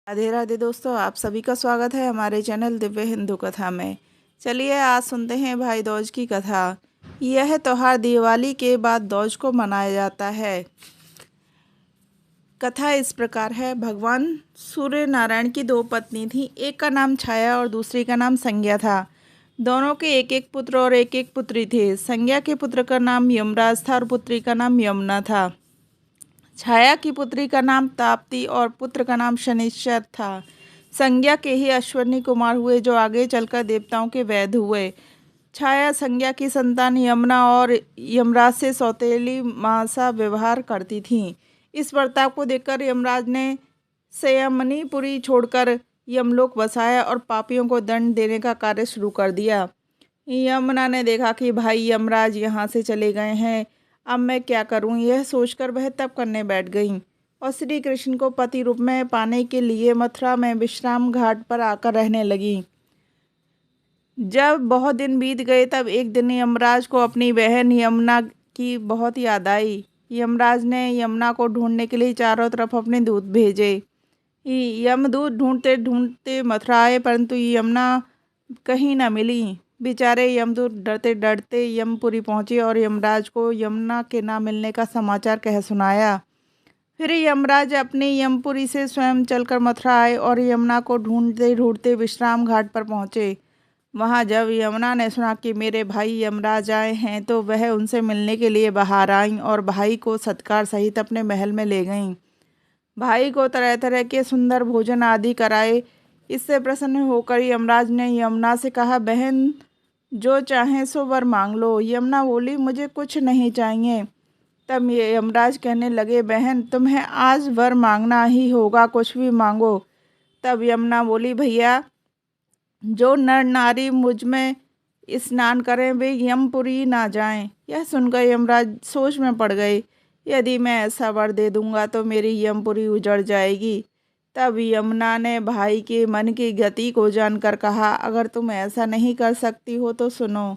राधे राधे दोस्तों, आप सभी का स्वागत है हमारे चैनल दिव्य हिंदू कथा में। चलिए आज सुनते हैं भाई दूज की कथा। यह त्योहार दिवाली के बाद दूज को मनाया जाता है। कथा इस प्रकार है। भगवान सूर्य नारायण की दो पत्नी थी। एक का नाम छाया और दूसरी का नाम संज्ञा था। दोनों के एक एक पुत्र और एक एक पुत्री थे। संज्ञा के पुत्र का नाम यमराज था और पुत्री का नाम यमुना था। छाया की पुत्री का नाम ताप्ती और पुत्र का नाम शनिश्चर था। संज्ञा के ही अश्विनी कुमार हुए जो आगे चलकर देवताओं के वैद्य हुए। छाया संज्ञा की संतान यमुना और यमराज से सौतेली माँ सा व्यवहार करती थीं। इस बर्ताव को देखकर यमराज ने संयमनीपुरी छोड़कर यमलोक बसाया और पापियों को दंड देने का कार्य शुरू कर दिया। यमुना ने देखा कि भाई यमराज यहाँ से चले गए हैं, अब मैं क्या करूं, यह सोचकर वह तप करने बैठ गई और श्री कृष्ण को पति रूप में पाने के लिए मथुरा में विश्राम घाट पर आकर रहने लगी। जब बहुत दिन बीत गए तब एक दिन यमराज को अपनी बहन यमुना की बहुत याद आई। यमराज ने यमुना को ढूंढने के लिए चारों तरफ अपने दूत भेजे। यमदूत ढूंढते ढूंढते मथुरा आए, परंतु यमुना कहीं न मिली। बेचारे यमदूत डरते डरते यमपुरी पहुँचे और यमराज को यमुना के ना मिलने का समाचार कह सुनाया। फिर यमराज अपने यमपुरी से स्वयं चलकर मथुरा आए और यमुना को ढूंढते ढूंढते विश्राम घाट पर पहुँचे। वहाँ जब यमुना ने सुना कि मेरे भाई यमराज आए हैं तो वह उनसे मिलने के लिए बाहर आईं और भाई को सत्कार सहित अपने महल में ले गईं। भाई को तरह तरह के सुंदर भोजन आदि कराए। इससे प्रसन्न होकर यमराज ने यमुना से कहा, बहन जो चाहें सो वर मांग लो। यमुना बोली, मुझे कुछ नहीं चाहिए। तब ये यमराज कहने लगे, बहन तुम्हें आज वर मांगना ही होगा, कुछ भी मांगो। तब यमुना बोली, भैया जो नर नारी मुझ में स्नान करें वे यमपुरी ना जाएं। यह सुनकर यमराज सोच में पड़ गए, यदि मैं ऐसा वर दे दूंगा तो मेरी यमपुरी उजड़ जाएगी। तब यमुना ने भाई के मन की गति को जानकर कहा, अगर तुम ऐसा नहीं कर सकती हो तो सुनो।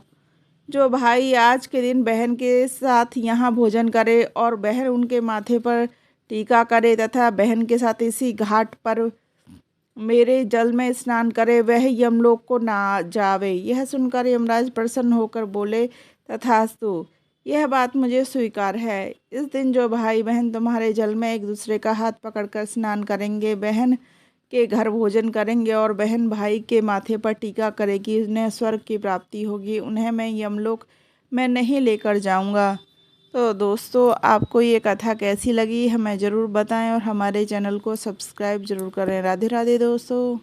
जो भाई आज के दिन बहन के साथ यहाँ भोजन करे और बहन उनके माथे पर टीका करे तथा बहन के साथ इसी घाट पर मेरे जल में स्नान करे, वह यमलोक को ना जावे। यह सुनकर यमराज प्रसन्न होकर बोले, तथास्तु, यह बात मुझे स्वीकार है। इस दिन जो भाई बहन तुम्हारे जल में एक दूसरे का हाथ पकड़कर स्नान करेंगे, बहन के घर भोजन करेंगे और बहन भाई के माथे पर टीका करेगी, उन्हें स्वर्ग की प्राप्ति होगी। उन्हें मैं यमलोक में नहीं लेकर जाऊंगा। तो दोस्तों, आपको ये कथा कैसी लगी हमें ज़रूर बताएं और हमारे चैनल को सब्सक्राइब ज़रूर करें। राधे राधे दोस्तों।